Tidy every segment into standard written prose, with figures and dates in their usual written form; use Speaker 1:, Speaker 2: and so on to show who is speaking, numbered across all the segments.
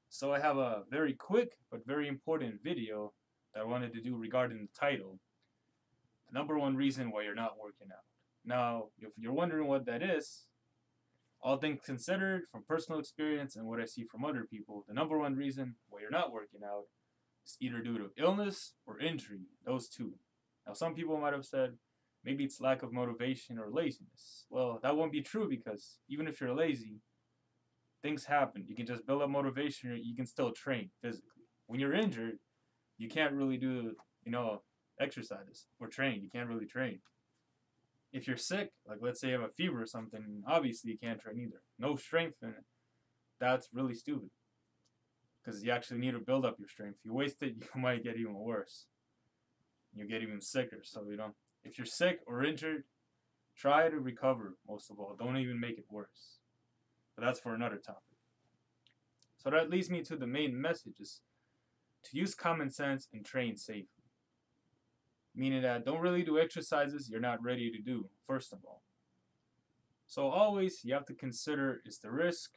Speaker 1: So I have a very quick but very important video that I wanted to do regarding the title, the number one reason why you're not working out. Now, if you're wondering what that is, all things considered, from personal experience and what I see from other people, the number one reason why you're not working out is either due to illness or injury, those two. Now, some people might have said maybe it's lack of motivation or laziness. Well, that won't be true because even if you're lazy, things happen. You can just build up motivation, or you can still train physically. When you're injured, you can't really do, exercises or train. You can't really train. If you're sick, like let's say you have a fever or something, obviously you can't train either. No strength in it. That's really stupid because you actually need to build up your strength. If you waste it, you might get even worse. You get even sicker. So, if you're sick or injured, try to recover most of all. Don't even make it worse. But that's for another topic. So that leads me to the main messages to use common sense and train safely. Meaning that don't really do exercises you're not ready to do, first of all. So always you have to consider, is the risk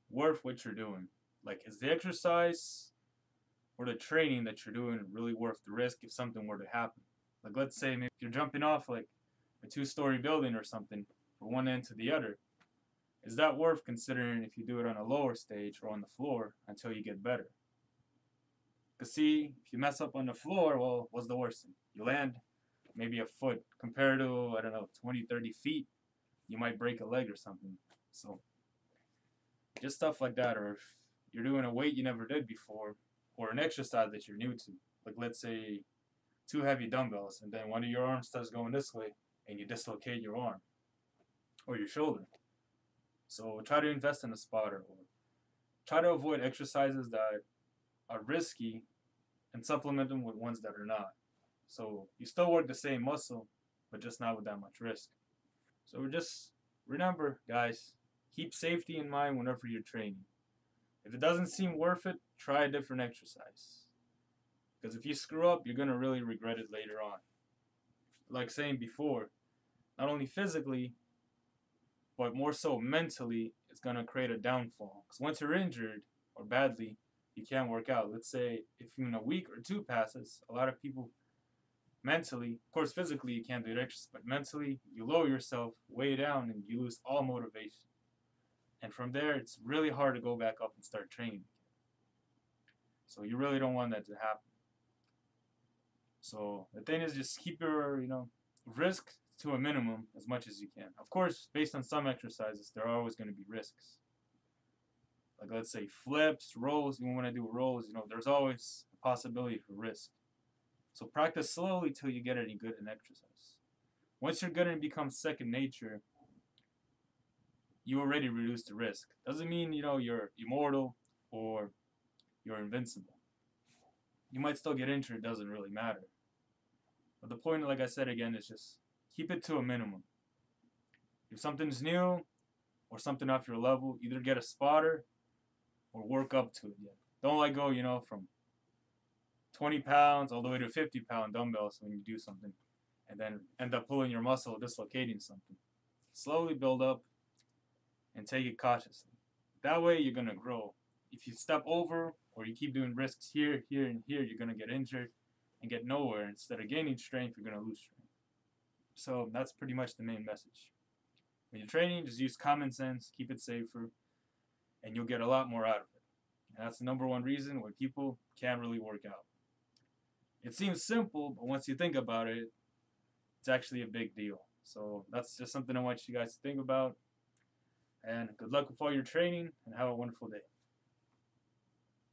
Speaker 1: worth what you're doing? Like, is the exercise or the training that you're doing really worth the risk if something were to happen? Like, let's say maybe you're jumping off like a two-story building or something from one end to the other. Is that worth considering if you do it on a lower stage or on the floor until you get better? Because see, if you mess up on the floor, well, what's the worst thing? You land maybe a foot compared to, I don't know, 20, 30 feet, you might break a leg or something. So just stuff like that. Or if you're doing a weight you never did before or an exercise that you're new to, like let's say two heavy dumbbells and then one of your arms starts going this way and you dislocate your arm or your shoulder. So try to invest in a spotter or try to avoid exercises that are risky and supplement them with ones that are not. So you still work the same muscle, but just not with that much risk. So just remember, guys, keep safety in mind whenever you're training. If it doesn't seem worth it, try a different exercise. Because if you screw up, you're going to really regret it later on. Like saying before, not only physically, but more so mentally, it's going to create a downfall. Because once you're injured or badly, you can't work out. Let's say if in a week or two passes, a lot of people mentally, of course physically you can't do the exercise, but mentally you lower yourself way down and you lose all motivation. And from there, it's really hard to go back up and start training. So you really don't want that to happen. So the thing is, just keep your, risk to a minimum as much as you can. Of course, based on some exercises, there are always going to be risks. Like let's say flips, rolls, you want to do rolls, there's always a possibility for risk. So practice slowly till you get any good in exercise. Once you're good and it becomes second nature, you already reduce the risk. Doesn't mean, you're immortal or you're invincible. You might still get injured, it doesn't really matter. But the point, like I said again, is just keep it to a minimum. If something's new or something off your level, either get a spotter or work up to it. Yeah. Don't let go, from 20 pounds all the way to 50-pound dumbbells when you do something and then end up pulling your muscle, dislocating something. Slowly build up and take it cautiously. That way you're going to grow. If you step over or you keep doing risks here, here, and here, you're going to get injured and get nowhere. Instead of gaining strength, you're going to lose strength. So that's pretty much the main message. When you're training, just use common sense, keep it safer, and you'll get a lot more out of it. And that's the number one reason why people can't really work out. It seems simple, but once you think about it, it's actually a big deal. So that's just something I want you guys to think about. And good luck with all your training, and have a wonderful day.